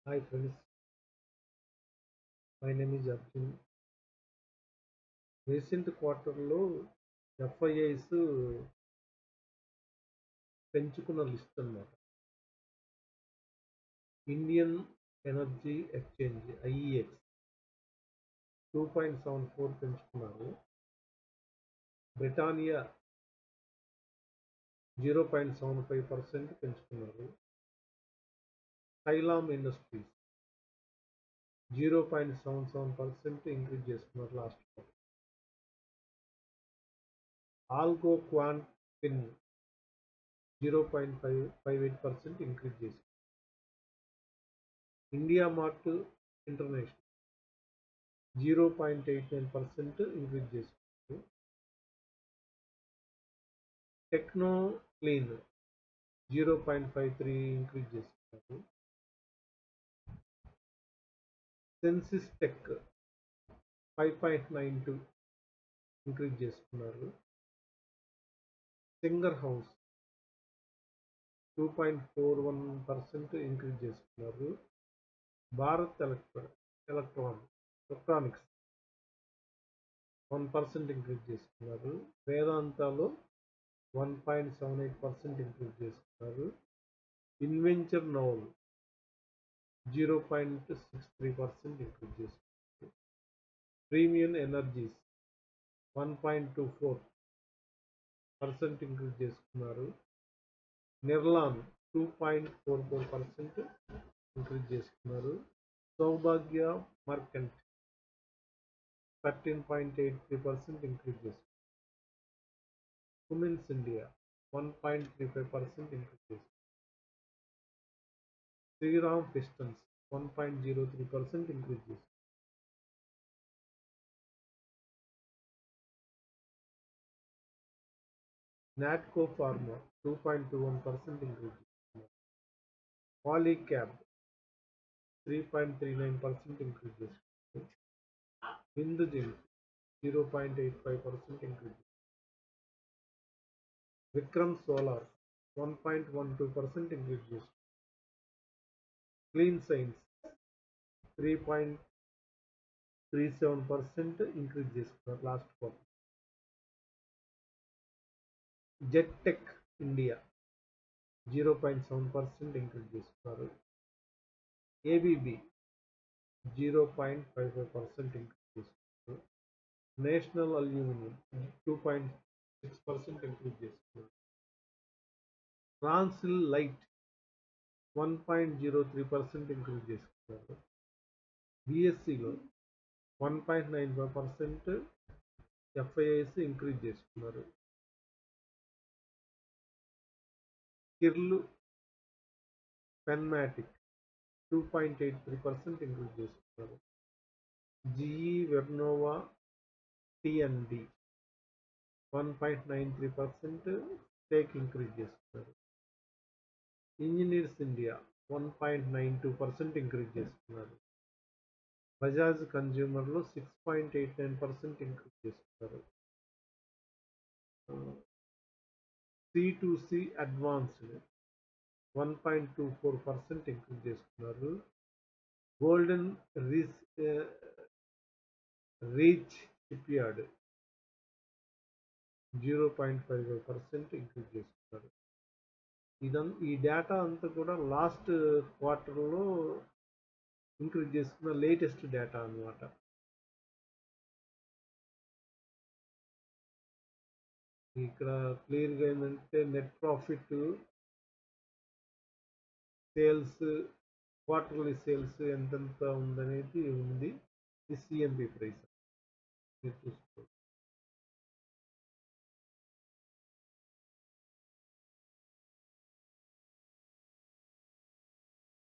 Hi friends, my name is Arjun. Recent క్వార్టర్లో FIIs పెంచుకున్న list అన్నమాట. ఇండియన్ ఎనర్జీ ఎక్స్చేంజ్ ఐఈఎక్స్ 2.74 పెంచుకున్నారు. Britannia 0.75% పెంచుకున్నారు. టైలామ్ ఇండస్ట్రీస్ 0.77% ఇంక్రీజ్ చేసుకున్నారు లాస్ట్ క్వార్టర్. ఆల్గో క్వాంటిన్ 0.58% ఇంక్రీజ్ చేసింది. ఇండియా మార్ట్ ఇంటర్నేషనల్ 0.89% ఇంక్రీజ్ చేస్తున్నారు. టెక్నో క్లీన్ 0.53 ఇంక్రీజ్ చేస్తున్నారు. సెన్సిస్ టెక్ 5.92 ఇంక్రీజ్ చేస్తున్నారు. సింగర్ హౌస్ 2.41% ఇంక్రీజ్ చేస్తున్నారు. భారత్ ఎలక్ట్రానిక్స్ 1% ఇంక్రీజ్ చేస్తున్నారు. వేదాంతాలో 1.78% ఇంక్రీజ్ చేస్తున్నారు. ఇన్వెంచర్ నోవల్ 0.63% ఇంక్రీజ్ చేస్తున్నారు. ప్రీమియం ఎనర్జీస్ 1.24% ఇంక్రీజ్ చేసుకున్నారు. నిర్లాన్ 2.44% ఇంక్రీజ్ చేసుకున్నారు. సౌభాగ్య మర్కెంట్ 13.83% ఇంక్రీజ్ చేసుకున్నారు. కుమిన్స్ ఇండియా 1.35% ఇంక్రీజ్ చేసుకున్నారు. శ్రీరామ్ పిస్టన్స్ 1.03% ఇంక్రీజ్ చేసుకున్నారు. నాట్కో ఫార్మా 2.21% ఇంక్రీజ్ చేసుకున్నారు. పాలీక్యాబ్ 3.39% ఇంక్రీజ్ చేసుకున్నారు. హిందూజిన్ 0.85% ఇంక్రీజ్. విక్రమ్ సోలార్ 1.12% ఇంక్రీజ్ చేసుకున్నారు. క్లీన్ సైన్స్ 3.37% ఇంక్రీజ్ చేసుకున్నారు last quarter. Jet tech India 0.7% increase చేసుకున్నారు. ఏబిబి 0.55% ఇంక్రీజ్ చేసుకున్నారు. నేషనల్ అల్యూమినియం 2.6% ఇంక్రీజ్ చేసుకున్నారు. ట్రాన్సిల్ లైట్ 1.03% ఇంక్రీజ్ చేసుకున్నారు. బిఎస్సిలో 1.95% ఎఫ్ఐఐస్ ఇంక్రీజ్ చేసుకున్నారు. కిర్లు పెన్మాటిక్ 2.83% ఇంక్రీజ్ చేసుకున్నారు. జిఈ వెర్నోవా టిఎన్డి 1.93% స్టేక్ ఇంక్రీజ్ చేసుకున్నారు. ఇంజనీర్స్ ఇండియా 1.92% ఇంక్రీజ్ చేసుకున్నారు. బజాజ్ కన్జ్యూమర్లో 6.89% ఇంక్రీజ్ చేసుకున్నారు. C2C అడ్వాన్స్డ్ 1.24% ఇంక్రీజ్ చేసుకున్నారు. Golden reach ship yard 0.55% increase చేసుకున్నారు. ఈ డేటా అంతా కూడా లాస్ట్ క్వార్టర్లో ఇంక్రీజ్ చేసుకున్న లేటెస్ట్ డేటా అన్నమాట. ఇక్కడ క్లియర్గా ఏంటంటే net profit, sales, quarterly sales ఎంతెంత ఉందనేది ఉంది. ఈ సిఎంబి ప్రైస్ మీరు చూసుకోండి.